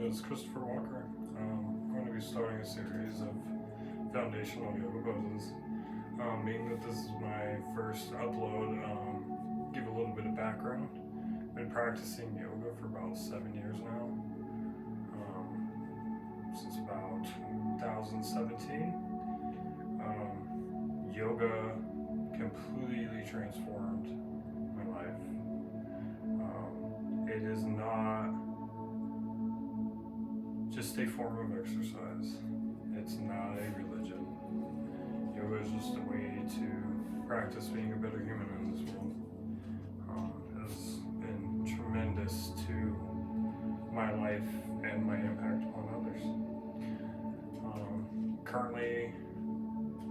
is Christopher Walker. I'm going to be starting a series of foundational yoga poses. Being that this is my first upload, give a little bit of background. I've been practicing yoga for about 7 years now, since about 2017. Yoga completely transformed my life. It is not just a form of exercise. It's not a religion. Yoga is just a way to practice being a better human in this world. It has been tremendous to my life and my impact upon others. Currently,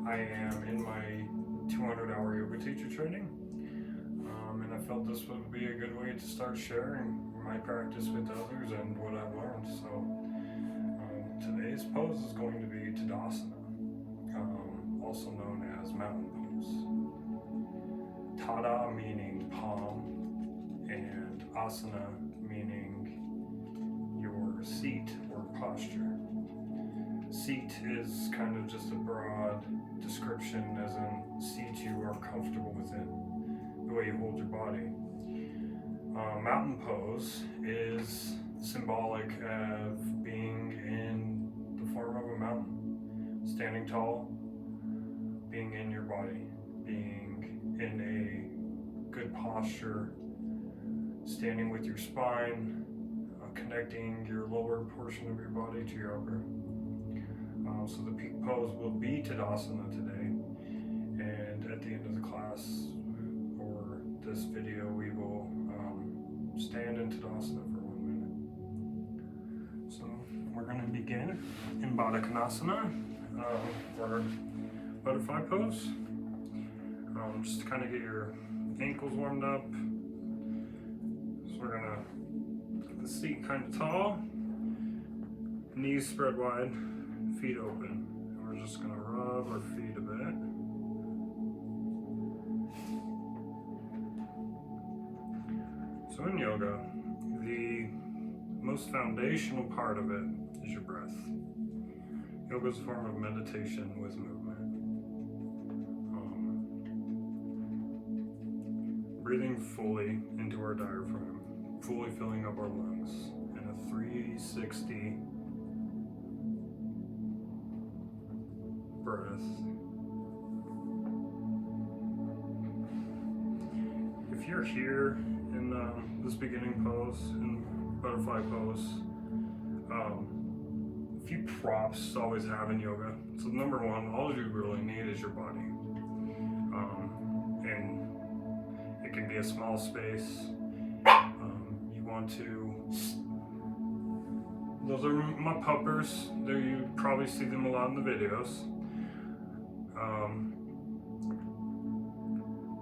I am in my 200-hour yoga teacher training, and I felt this would be a good way to start sharing my practice with others and what I've learned. So today's pose is going to be Tadasana, also known as mountain pose. Tada meaning palm, and asana meaning your seat or posture. Seat is kind of just a broad description, as in seat you are comfortable within, the way you hold your body. Mountain pose is symbolic of being in the form of a mountain, standing tall, being in your body, being in a good posture, standing with your spine, connecting your lower portion of your body to your upper. So the peak pose will be Tadasana today, and at the end of the class or this video we will stand in Tadasana for 1 minute. So we're going to begin in Tadasana, or butterfly pose, just to kind of get your ankles warmed up. So we're going to get the seat kind of tall, knees spread wide, feet open, and we're just going to rub our feet a bit. So in yoga, the most foundational part of it is your breath. Yoga is a form of meditation with movement. Breathing fully into our diaphragm, fully filling up our lungs in a 360 breath. If you're here in this beginning pose, in butterfly pose, a few props to always have in yoga. So number one, all you really need is your body. And it can be a small space. You want to, those are my puppers. There, you probably see them a lot in the videos.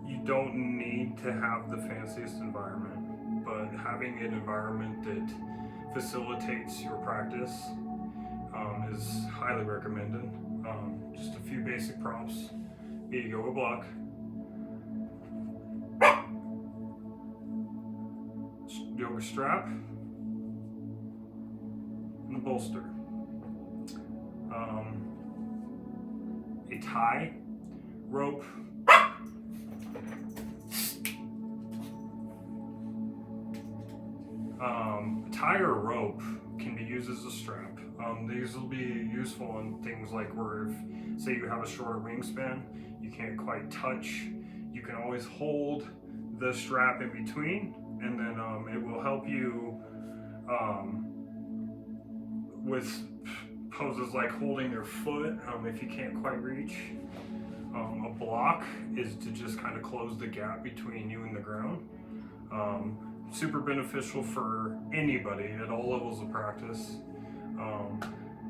You don't need to have the fanciest environment, but having an environment that facilitates your practice is highly recommended. Just a few basic props: be a yoga block, yoga strap, and a bolster. A tie, rope, a tie or rope can be used as a strap. These will be useful in things like where, if, say you have a shorter wingspan, you can't quite touch, you can always hold the strap in between, and then it will help you with poses like holding your foot if you can't quite reach. A block is to just kind of close the gap between you and the ground. Super beneficial for anybody at all levels of practice.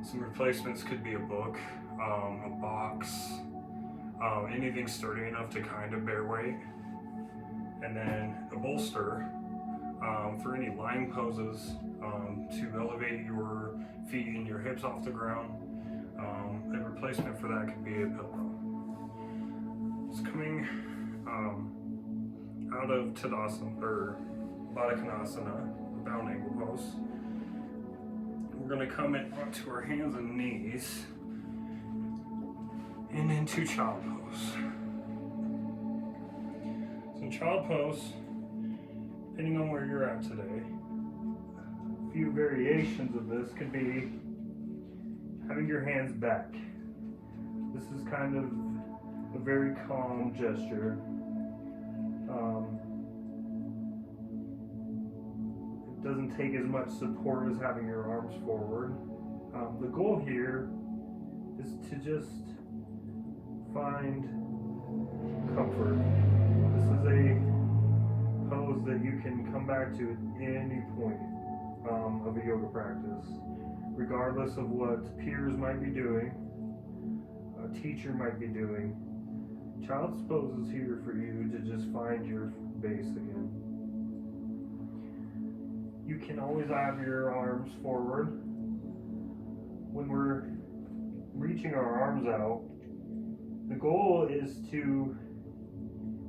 Some replacements could be a book, a box, anything sturdy enough to kind of bear weight. And then a bolster for any lying poses, to elevate your feet and your hips off the ground. A replacement for that could be a pillow. It's coming out of Tadasana or Tadasana, bound angle pose. going to come in onto our hands and knees and into child pose. So in child pose, depending on where you're at today, a few variations of this could be having your hands back. This is kind of a very calm gesture. It doesn't take as much support as having your arms forward. The goal here is to just find comfort. This is a pose that you can come back to at any point of a yoga practice, regardless of what peers might be doing, a teacher might be doing. Child's pose is here for you to just find your base again. You can always have your arms forward. When we're reaching our arms out, the goal is to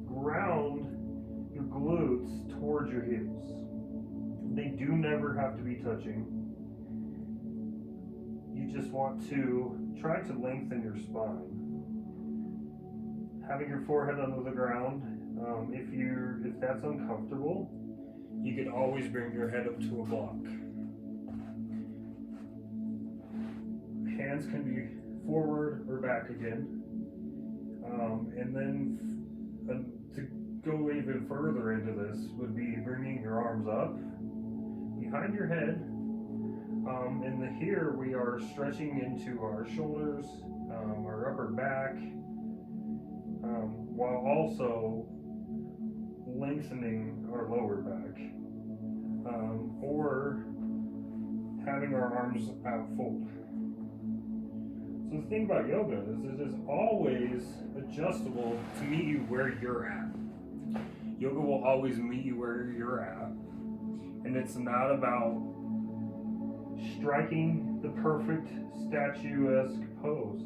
ground your glutes towards your hips. They do never have to be touching. You just want to try to lengthen your spine. Having your forehead under the ground, if that's uncomfortable, you can always bring your head up to a block. Hands can be forward or back again. And then to go even further into this would be bringing your arms up behind your head. And here we are stretching into our shoulders, our upper back, while also lengthening our lower back, or having our arms out fold. So the thing about yoga is it is always adjustable to meet you where you're at. Yoga will always meet you where you're at, and it's not about striking the perfect statuesque pose.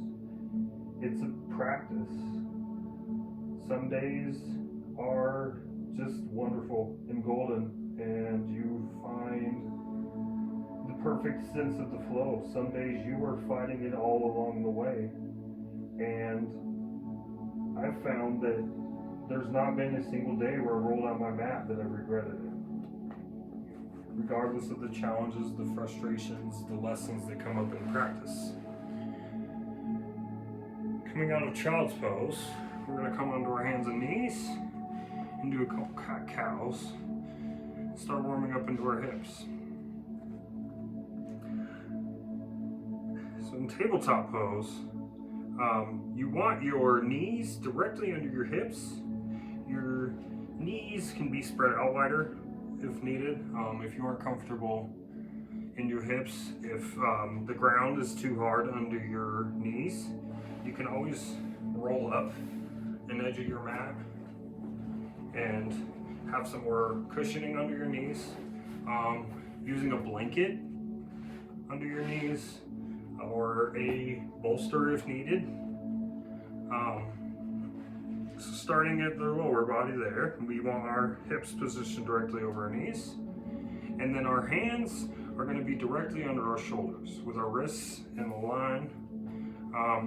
It's a practice. Some days are just wonderful and golden, and you find the perfect sense of the flow. Some days you are fighting it all along the way, and I've found that there's not been a single day where I rolled out my mat that I've regretted it. Regardless of the challenges, the frustrations, the lessons that come up in practice. Coming out of child's pose, we're going to come onto our hands and knees and do a couple cat cows. Start warming up into our hips. So in tabletop pose, you want your knees directly under your hips. Your knees can be spread out wider if needed. If you aren't comfortable in your hips, if the ground is too hard under your knees, you can always roll up an edge of your mat and have some more cushioning under your knees. Using a blanket under your knees or a bolster if needed. So starting at the lower body there, we want our hips positioned directly over our knees. And then our hands are going to be directly under our shoulders with our wrists in a line,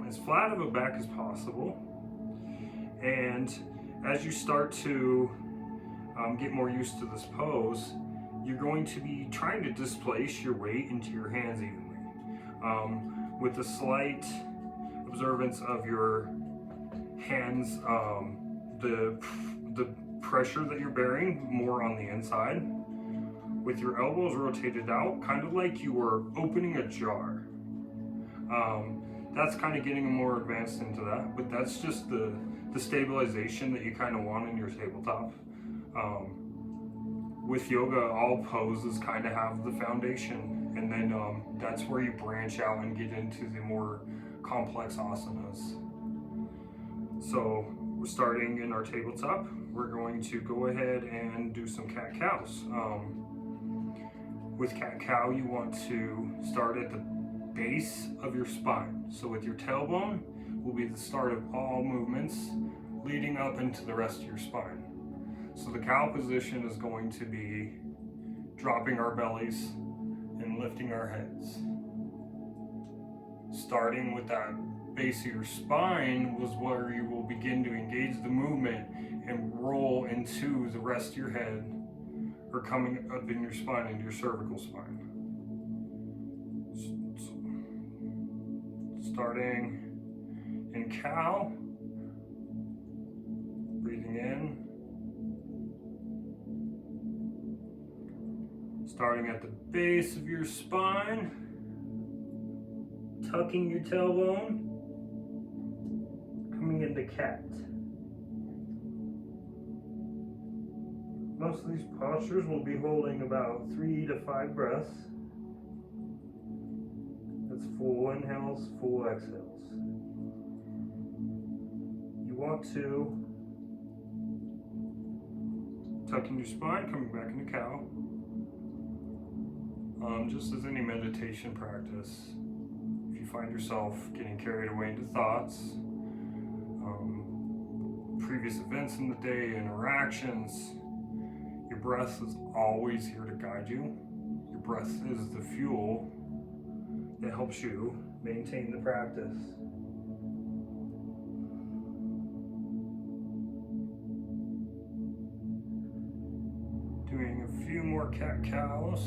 as flat of a back as possible. And as you start to get more used to this pose, you're going to be trying to displace your weight into your hands evenly, with a slight observance of your hands, the pressure that you're bearing more on the inside, with your elbows rotated out, kind of like you were opening a jar. That's kind of getting more advanced into that, but that's just the stabilization that you kind of want in your tabletop. With yoga, all poses kind of have the foundation, and then that's where you branch out and get into the more complex asanas. So we're starting in our tabletop. We're going to go ahead and do some cat cows. With cat cow, you want to start at the base of your spine. So with your tailbone will be the start of all movements leading up into the rest of your spine. So the cow position is going to be dropping our bellies and lifting our heads. Starting with that base of your spine was where you will begin to engage the movement and roll into the rest of your head, or coming up in your spine, into your cervical spine. Starting in cow, breathing in. Starting at the base of your spine, tucking your tailbone, coming into cat. Most of these postures will be holding about 3 to 5 breaths. That's full inhales, full exhales. You want to tuck in your spine, coming back into cow. Just as any meditation practice, if you find yourself getting carried away into thoughts, previous events in the day, interactions, your breath is always here to guide you. Your breath is the fuel that helps you maintain the practice. Doing a few more cat-cows.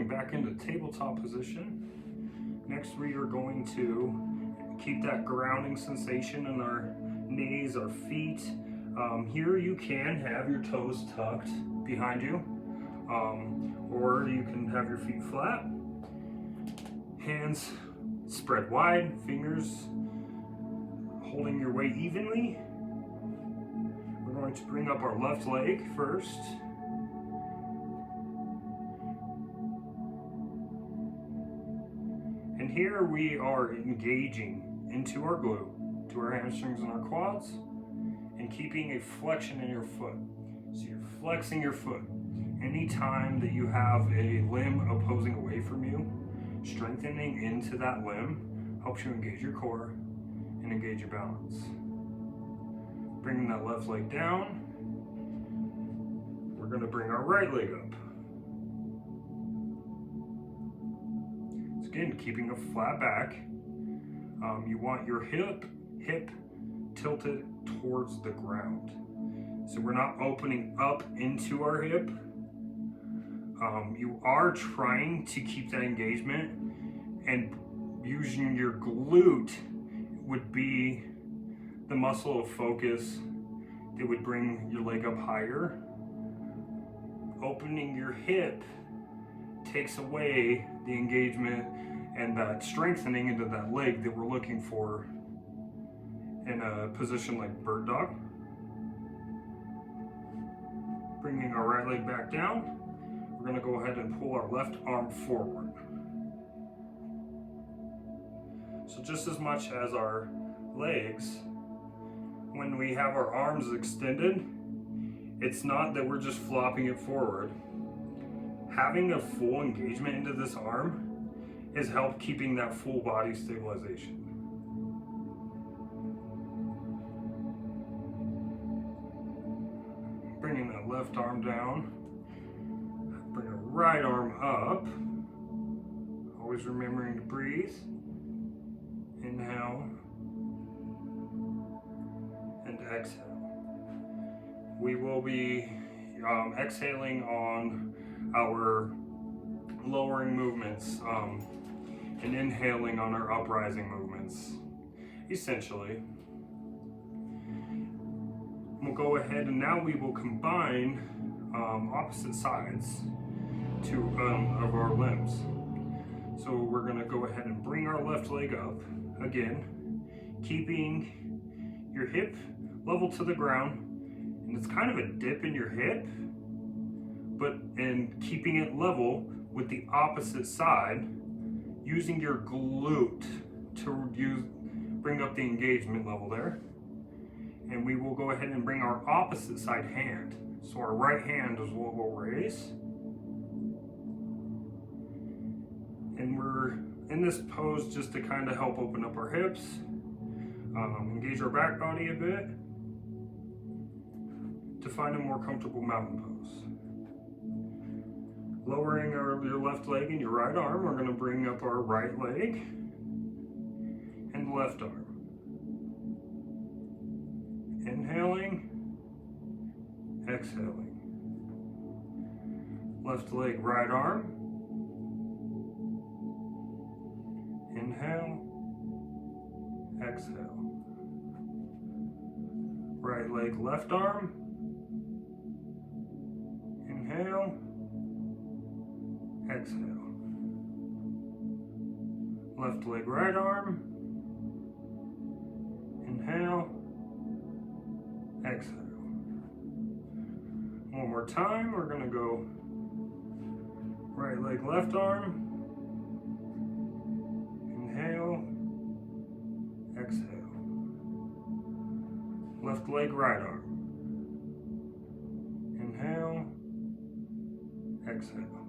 Back into tabletop position. Next, we are going to keep that grounding sensation in our knees, our feet. Here you can have your toes tucked behind you, or you can have your feet flat. Hands spread wide, fingers holding your weight evenly. We're going to bring up our left leg first. And here we are engaging into our glute, to our hamstrings and our quads, and keeping a flexion in your foot. So you're flexing your foot. Anytime that you have a limb opposing away from you, strengthening into that limb helps you engage your core and engage your balance. Bringing that left leg down, we're going to bring our right leg up. Again, keeping a flat back. You want your hip tilted towards the ground. So we're not opening up into our hip. You are trying to keep that engagement, and using your glute would be the muscle of focus that would bring your leg up higher. Opening your hip takes away the engagement and that strengthening into that leg that we're looking for in a position like bird dog. Bringing our right leg back down, we're going to go ahead and pull our left arm forward. So just as much as our legs, when we have our arms extended, it's not that we're just flopping it forward. Having a full engagement into this arm has helped keeping that full body stabilization. Bringing that left arm down, bring our right arm up, always remembering to breathe. Inhale and exhale. We will be exhaling on our lowering movements and inhaling on our uprising movements, essentially. We'll go ahead and now we will combine opposite sides of our limbs. So we're going to go ahead and bring our left leg up again, keeping your hip level to the ground, and it's kind of a dip in your hip, and keeping it level with the opposite side, using your glute to bring up the engagement level there. And we will go ahead and bring our opposite side hand. So our right hand is what we'll raise. And we're in this pose just to kind of help open up our hips, engage our back body a bit, to find a more comfortable mountain pose. Lowering your left leg and your right arm, we're going to bring up our right leg and left arm. Inhaling, exhaling. Left leg, right arm. Inhale, exhale. Right leg, left arm. Inhale, exhale. Left leg, right arm. Inhale, exhale. One more time, we're going to go right leg, left arm. Inhale, exhale. Left leg, right arm. Inhale, exhale.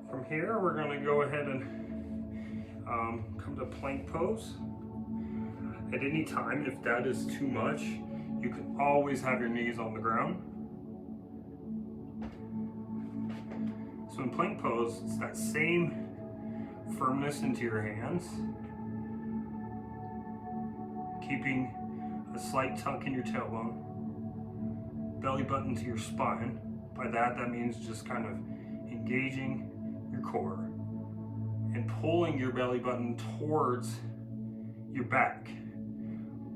From here, we're going to go ahead and come to plank pose. At any time, if that is too much, you can always have your knees on the ground. So in plank pose, it's that same firmness into your hands, keeping a slight tuck in your tailbone, belly button to your spine. By that means just kind of engaging your core and pulling your belly button towards your back,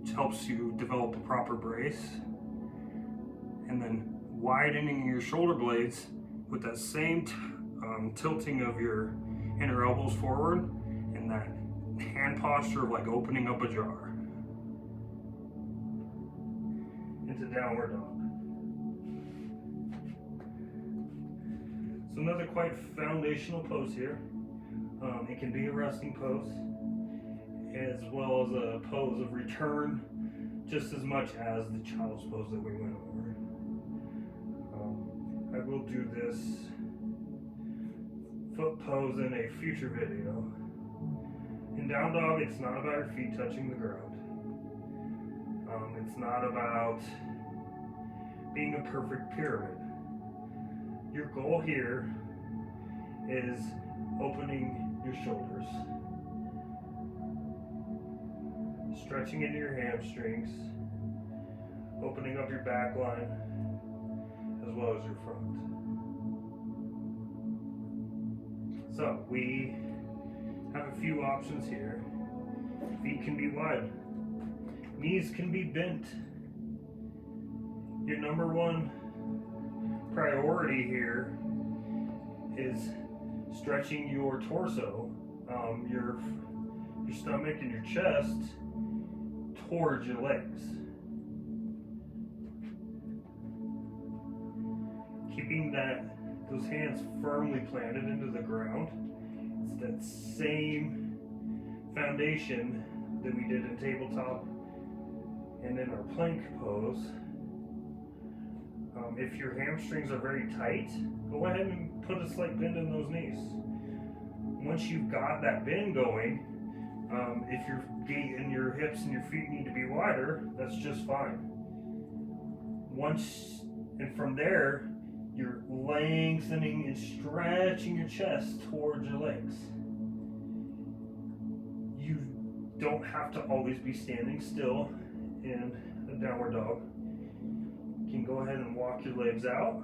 which helps you develop a proper brace. And then widening your shoulder blades with that same tilting of your inner elbows forward and that hand posture of like opening up a jar into downward dog. So another quite foundational pose here. It can be a resting pose as well as a pose of return, just as much as the child's pose that we went over. I will do this foot pose in a future video. In down dog, it's not about your feet touching the ground. It's not about being a perfect pyramid. Your goal here is opening your shoulders, stretching into your hamstrings, opening up your back line as well as your front. So we have a few options here. Feet can be wide, knees can be bent. Your number one priority here is stretching your torso, your stomach and your chest towards your legs. Keeping those hands firmly planted into the ground. It's that same foundation that we did in tabletop and in our plank pose. If your hamstrings are very tight, go ahead and put a slight bend in those knees. Once you've got that bend going, if your gait and your hips and your feet need to be wider, that's just fine. And from there, you're lengthening and stretching your chest towards your legs. You don't have to always be standing still in a downward dog. You can go ahead and walk your legs out,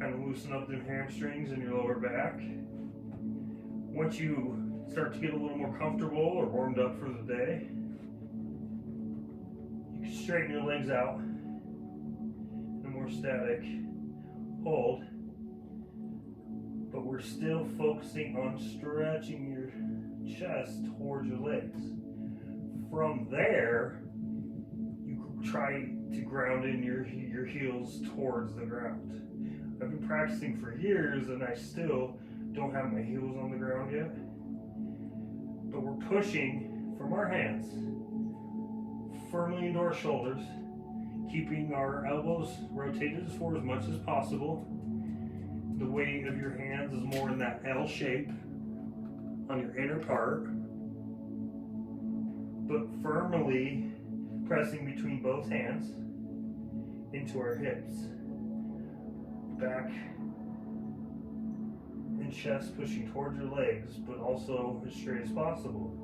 kind of loosen up the hamstrings and your lower back. Once you start to get a little more comfortable or warmed up for the day, you can straighten your legs out in a more static hold, but we're still focusing on stretching your chest towards your legs. From there, you try to ground in your heels towards the ground. I've been practicing for years and I still don't have my heels on the ground yet, but we're pushing from our hands firmly into our shoulders, keeping our elbows rotated as forward as much as possible. the weight of your hands is more in that L shape on your inner part, but firmly pressing between both hands into our hips. Back and chest pushing towards your legs, but also as straight as possible.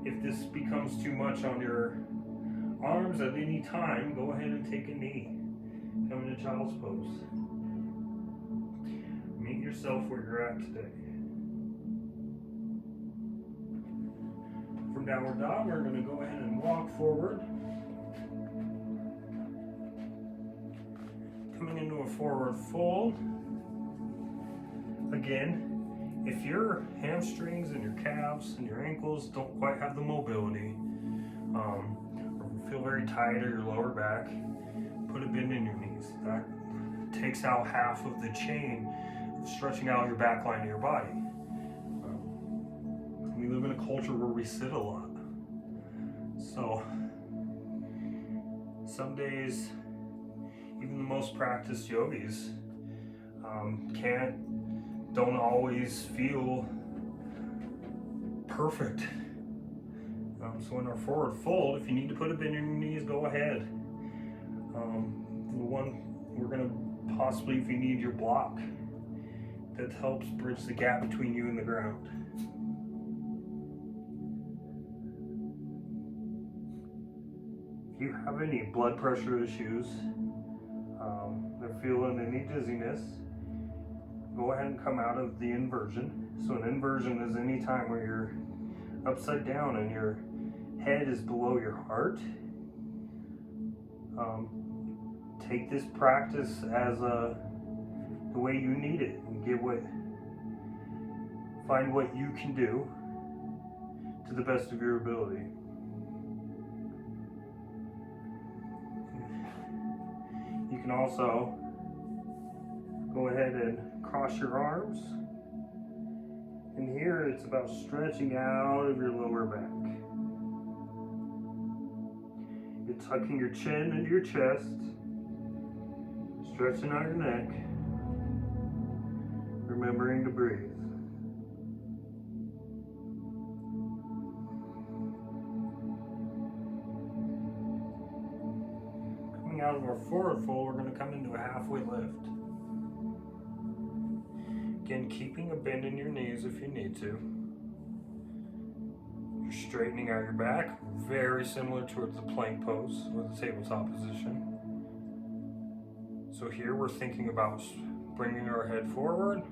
If this becomes too much on your arms at any time, go ahead and take a knee. Come into child's pose. Meet yourself where you're at today. From downward dog, we're going to go ahead and walk forward. Coming into a forward fold. Again, if your hamstrings and your calves and your ankles don't quite have the mobility, or feel very tight or your lower back, put a bend in your knees. That takes out half of the chain of stretching out your back line of your body. We live in a culture where we sit a lot. So some days, even the most practiced yogis don't always feel perfect. So in our forward fold, if you need to put a bend in your knees, go ahead. We're going to possibly, if you need your block, that helps bridge the gap between you and the ground. If you have any blood pressure issues, or feeling any dizziness, go ahead and come out of the inversion. So an inversion is any time where you're upside down and your head is below your heart. Take this practice as the way you need it, and find what you can do to the best of your ability. You can also go ahead and cross your arms. And here it's about stretching out of your lower back. You're tucking your chin into your chest, stretching out your neck, remembering to breathe. Coming out of our forward fold, we're going to come into a halfway lift. Again, keeping a bend in your knees if you need to. You're straightening out your back, very similar towards the plank pose or the tabletop position. So here we're thinking about bringing our head forward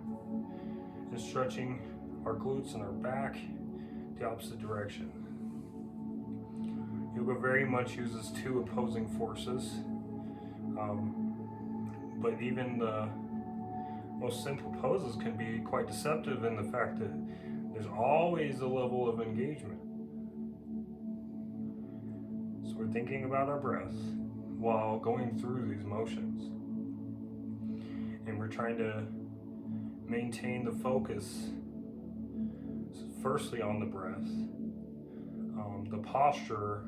and stretching our glutes and our back the opposite direction. Yoga very much uses two opposing forces, but even the most simple poses can be quite deceptive in the fact that there's always a level of engagement. So we're thinking about our breath while going through these motions. And we're trying to maintain the focus, firstly on the breath. The posture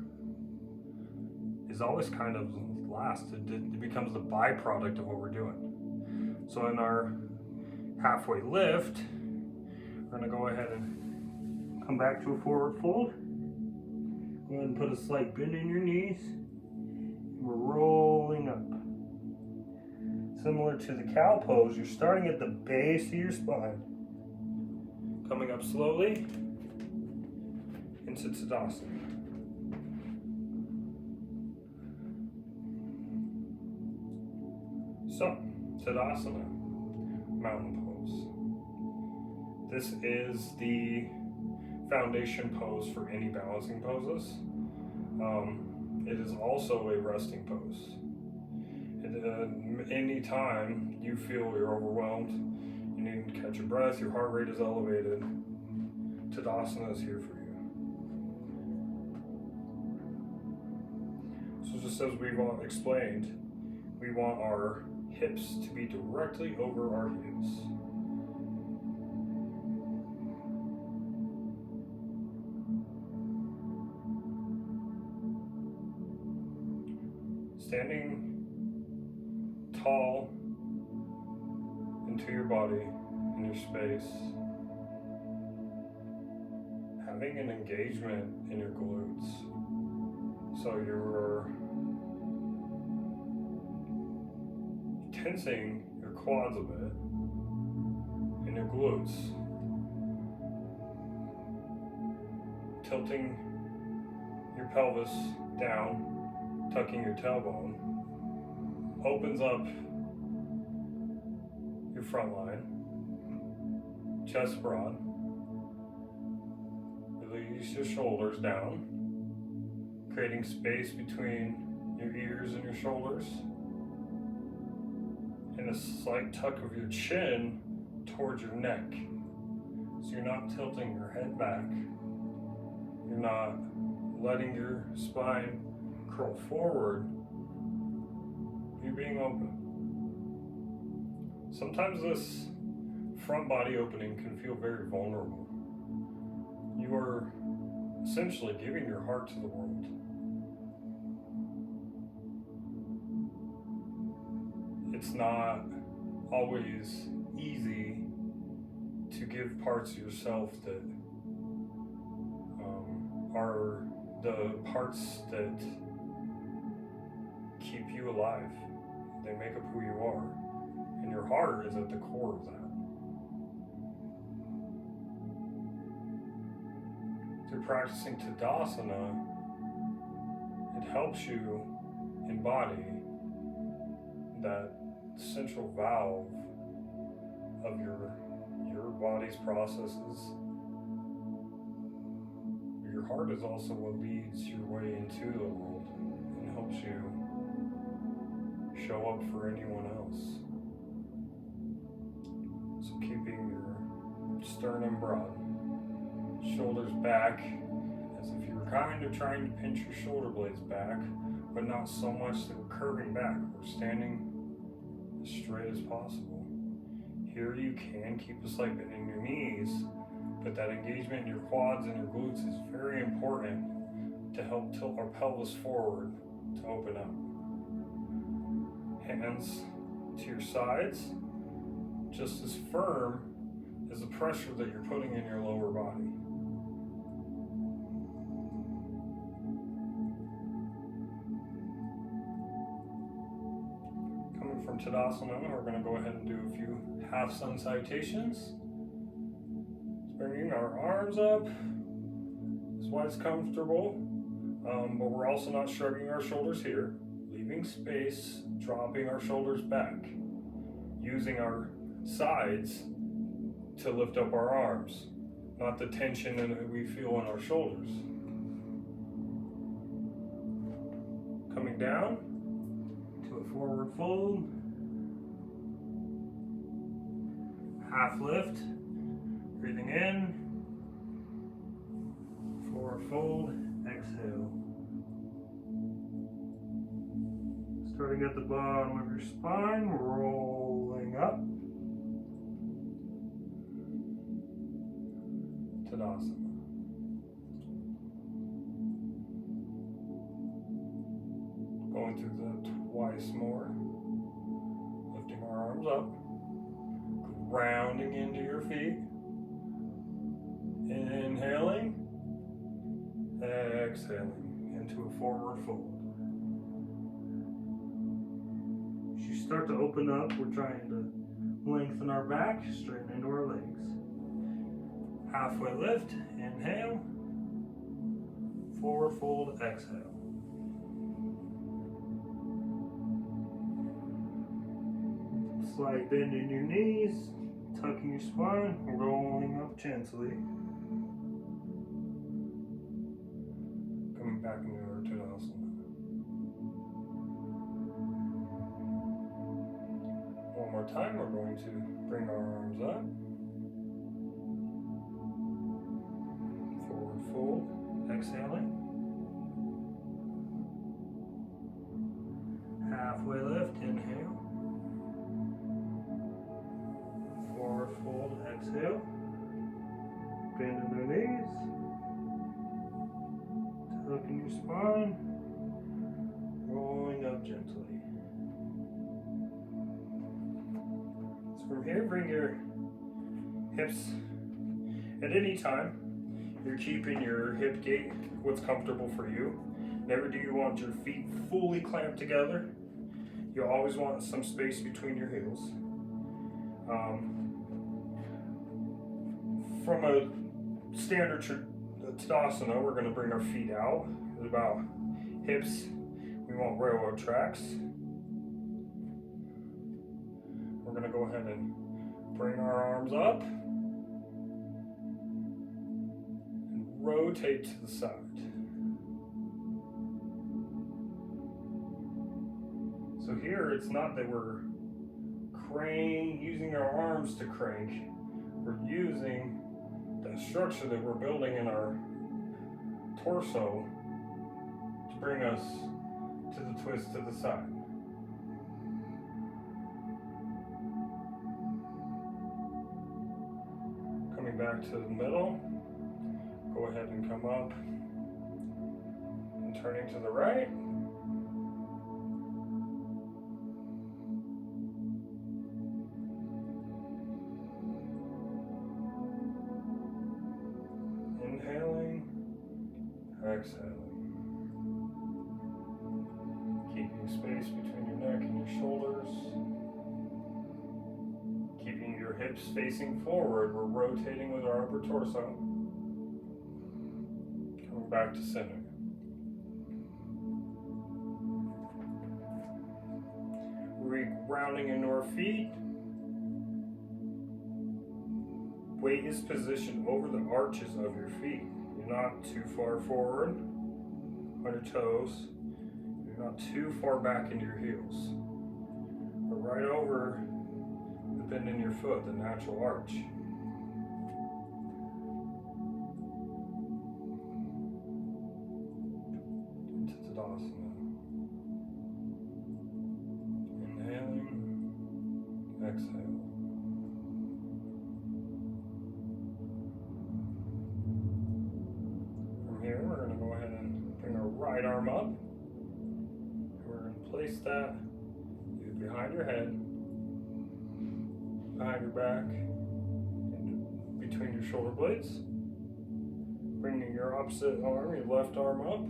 is always kind of last. It becomes the byproduct of what we're doing. So in our halfway lift, we're going to go ahead and come back to a forward fold. Go ahead and put a slight bend in your knees. We're rolling up. Similar to the cow pose, you're starting at the base of your spine. Coming up slowly into Tadasana. So, Tadasana, mountain pose. This is the foundation pose for any balancing poses. It is also a resting pose. Any time you feel you're overwhelmed, you need to catch your breath, your heart rate is elevated, Tadasana is here for you. So just as we've explained, we want our hips to be directly over our heels. Standing tall and into your body and your space. Having an engagement in your glutes. So you're tensing your quads a bit and your glutes. Tilting your pelvis down, tucking your tailbone, opens up your front line, chest broad, release your shoulders down, creating space between your ears and your shoulders, and a slight tuck of your chin towards your neck. So you're not tilting your head back, you're not letting your spine curl forward, you're being open. Sometimes this front body opening can feel very vulnerable. You are essentially giving your heart to the world. It's not always easy to give parts of yourself that are the parts that keep you alive. They make up who you are. And your heart is at the core of that. Through practicing Tadasana, it helps you embody that central valve of your body's processes. Your heart is also what leads your way into the world and helps you show up for anyone else. So keeping your sternum broad, shoulders back, as if you were kind of trying to pinch your shoulder blades back, but not so much that we're curving back. We're standing as straight as possible. Here you can keep a slight bend in your knees, but that engagement in your quads and your glutes is very important to help tilt our pelvis forward to open up. Hands to your sides, just as firm as the pressure that you're putting in your lower body. Coming from Tadasana, we're going to go ahead and do a few half sun salutations. Bringing our arms up as wide as comfortable, but we're also not shrugging our shoulders here. Leaving space, dropping our shoulders back, using our sides to lift up our arms, not the tension that we feel in our shoulders. Coming down to a forward fold, half lift, breathing in, forward fold, exhale. Starting at the bottom of your spine, rolling up. Tadasana. Going through that twice more. Lifting our arms up. Grounding into your feet. Inhaling. Exhaling into a forward fold. As you start to open up, we're trying to lengthen our back, straighten into our legs. Halfway lift, inhale. Forward fold, exhale. Slight bend in your knees, tucking your spine, rolling up gently. Coming back into our Tadasana. One more time, we're going to bring our arms up. Forward fold, exhaling. Halfway lift, inhale. Forward fold, exhale. Bend in the knees. Tucking your spine. Rolling up gently. As From here, bring your hips at any time. You're keeping your hip gait what's comfortable for you. Never do you want your feet fully clamped together. You always want some space between your heels. From a standard Tadasana, we're going to bring our feet out at about hips. We want railroad tracks. We're going to go ahead and bring our arms up and rotate to the side. So here, it's not that we're using our arms to crank. We're using that structure that we're building in our torso to bring us to the twist to the side. Coming back to the middle, go ahead and come up and turning to the right. Inhaling, exhaling. Keeping space between your neck and your shoulders. Keeping your hips facing forward. We're rotating with our upper torso. Coming back to center. Rounding into our feet. Weight is positioned over the arches of your feet. You're not too far forward on your toes. You're not too far back into your heels. But right over the bend in your foot, the natural arch. Into Tadasana. Inhaling, exhale. Here, we're going to go ahead and bring our right arm up. And we're going to place that either behind your head, behind your back, and between your shoulder blades. Bringing your opposite arm, your left arm up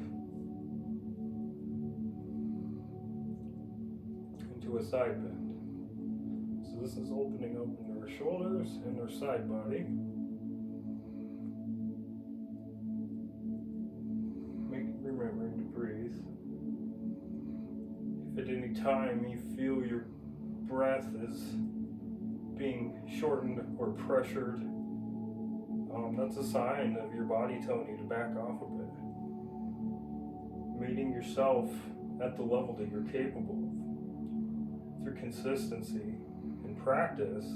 into a side bend. So this is opening up into our shoulders and our side body. Remembering to breathe. If at any time you feel your breath is being shortened or pressured, that's a sign of your body telling you to back off a bit. Meeting yourself at the level that you're capable of. Through consistency and practice,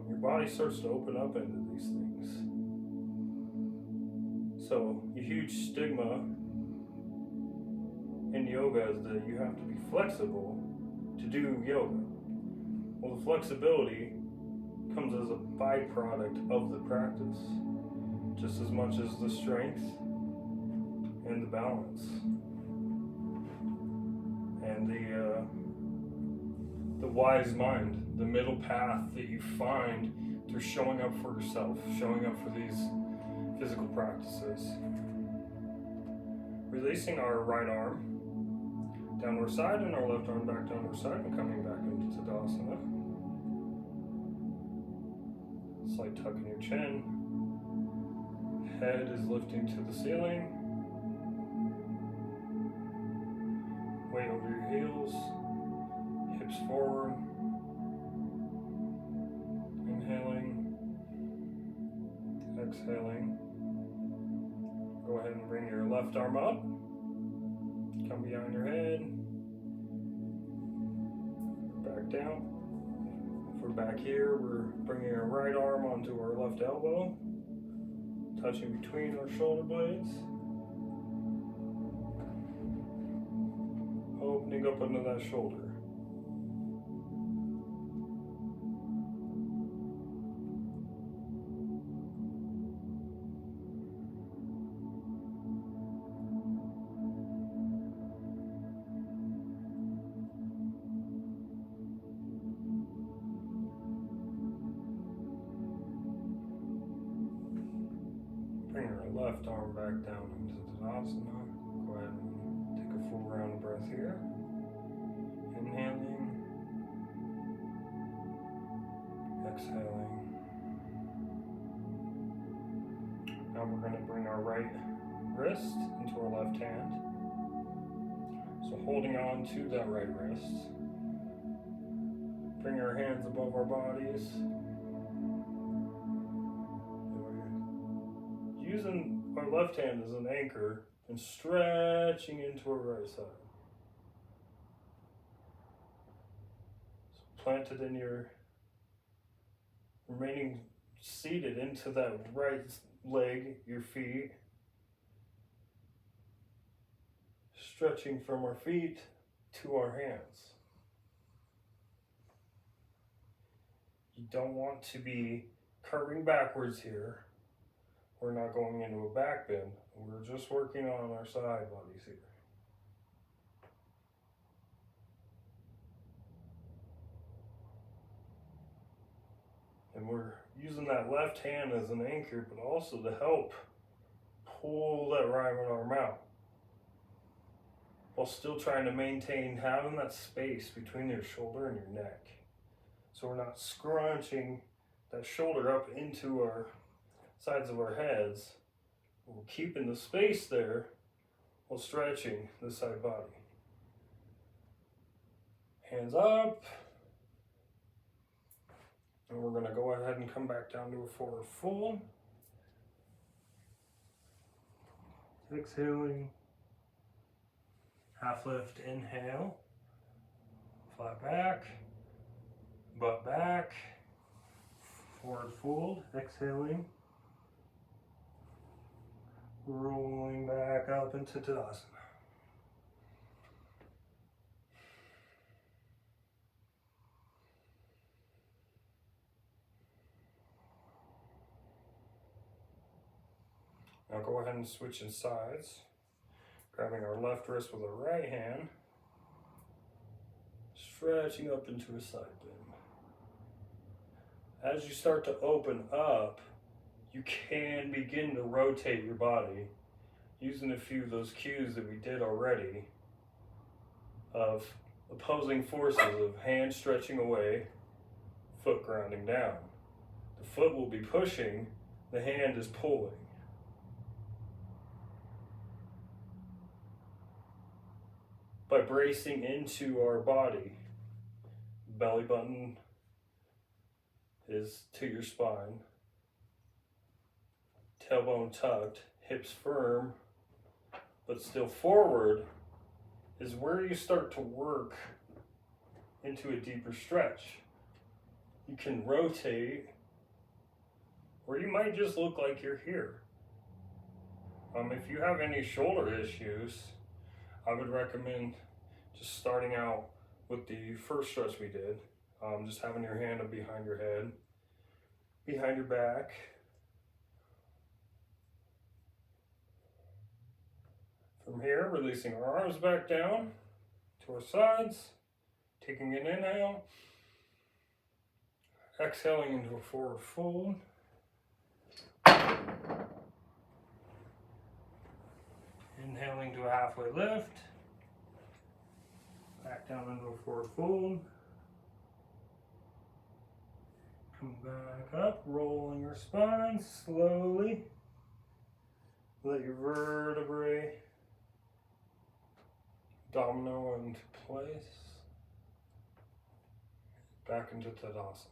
your body starts to open up into these things. So, a huge stigma in yoga is that you have to be flexible to do yoga. Well, the flexibility comes as a byproduct of the practice, just as much as the strength and the balance and the wise mind, the middle path that you find through showing up for yourself, showing up for these physical practices. Releasing our right arm, downward side, and our left arm back downward side, and coming back into Tadasana. Slight tuck in your chin. Head is lifting to the ceiling. Weight over your heels. Hips forward. Inhaling. Exhaling. Go ahead and bring your left arm up. Come behind your head. Back down. If we're back here, we're bringing our right arm onto our left elbow, touching between our shoulder blades. Opening up into that shoulder. your left arm back down into Tadasana. Go ahead and take a full round of breath here. Inhaling, exhaling. Now we're going to bring our right wrist into our left hand. So holding on to that right wrist. Bring our hands above our bodies. Using our left hand as an anchor and stretching into our right side. So planted in your, remaining seated into that right leg, your feet. Stretching from our feet to our hands. You don't want to be curving backwards here. We're not going into a back bend. We're just working on our side bodies here. And we're using that left hand as an anchor, but also to help pull that right arm out, while still trying to maintain having that space between your shoulder and your neck. So we're not scrunching that shoulder up into our sides of our heads. We're keeping the space there while stretching the side body. Hands up. And we're going to go ahead and come back down to a forward fold. Exhaling. Half lift, inhale. Flat back. Butt back. Forward fold. Exhaling. Rolling back up into Tadasana. Now go ahead and switch in sides. Grabbing our left wrist with our right hand. Stretching up into a side bend. As you start to open up, you can begin to rotate your body using a few of those cues that we did already of opposing forces of hand stretching away, foot grounding down. The foot will be pushing, the hand is pulling. By bracing into our body, belly button is to your spine, tailbone tucked, hips firm, but still forward, is where you start to work into a deeper stretch. You can rotate, or you might just look like you're here. If you have any shoulder issues, I would recommend just starting out with the first stretch we did. Just having your hand up behind your head, behind your back. From here, releasing our arms back down to our sides, taking an inhale, exhaling into a forward fold. Inhaling to a halfway lift, back down into a forward fold. Come back up, rolling your spine slowly. Let your vertebrae domino into place. Back into Tadasana.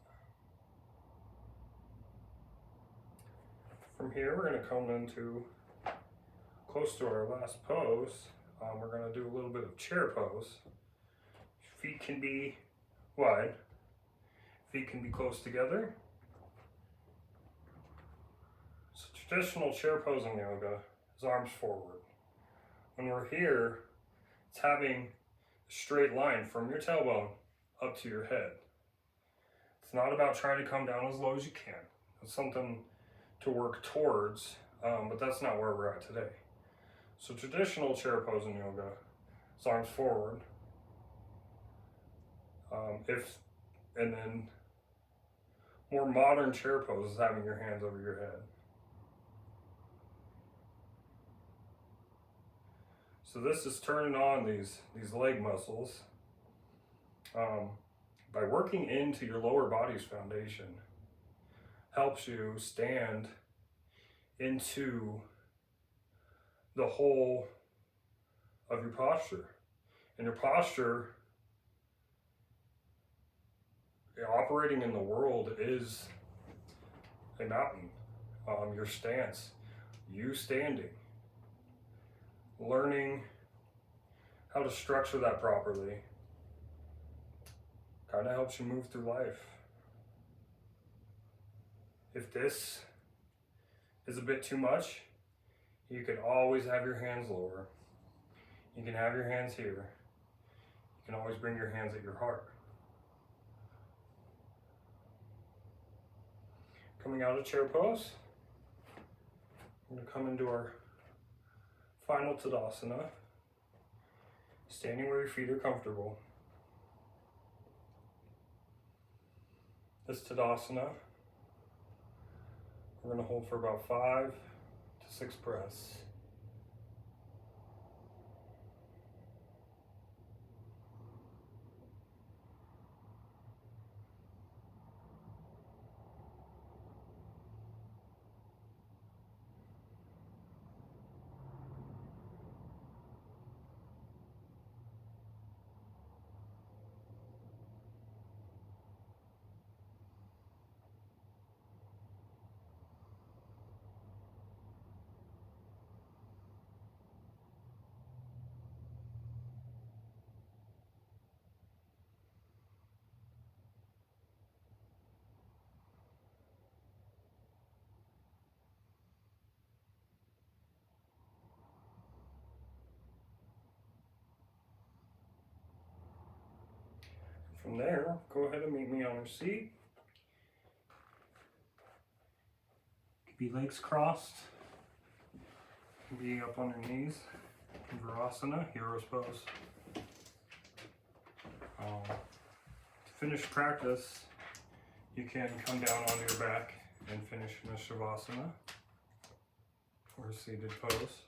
From here, we're going to come into close to our last pose. We're going to do a little bit of chair pose. Feet can be wide. Feet can be close together. So traditional chair pose in yoga is arms forward. When we're here, it's having a straight line from your tailbone up to your head. It's not about trying to come down as low as you can. It's something to work towards, but that's not where we're at today. So traditional chair pose in yoga is arms forward. And then more modern chair pose is having your hands over your head. So this is turning on these leg muscles by working into your lower body's foundation. Helps you stand into the whole of your posture. And your posture, operating in the world, is a mountain. Your stance, you standing, learning how to structure that properly, kind of helps you move through life. If this is a bit too much, you can always have your hands lower. You can have your hands here. You can always bring your hands at your heart. Coming out of chair pose, we're going to come into our final Tadasana, standing where your feet are comfortable. This Tadasana, we're going to hold for about 5 to 6 breaths. From there, go ahead and meet me on your seat. Be legs crossed. Be up on your knees. Virasana, hero's pose. To finish practice, you can come down onto your back and finish in a Shavasana or a seated pose.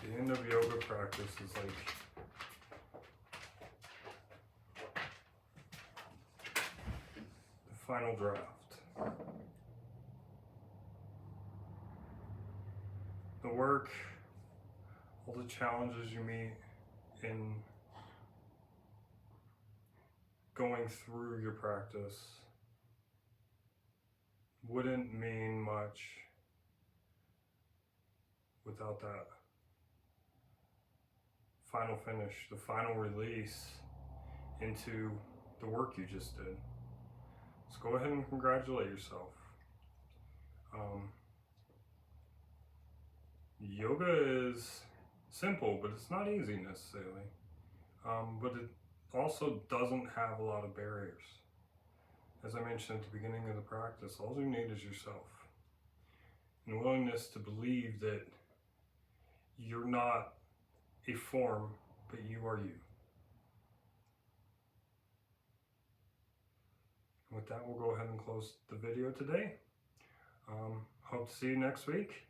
The end of yoga practice is like the final draft. The work, all the challenges you meet in going through your practice wouldn't mean much without that final finish, the final release into the work you just did. So go ahead and congratulate yourself. Yoga is simple, but it's not easy necessarily. But it also doesn't have a lot of barriers. As I mentioned at the beginning of the practice, all you need is yourself. And willingness to believe that you're not a form, but you are you. With that, we'll go ahead and close the video today. Hope to see you next week.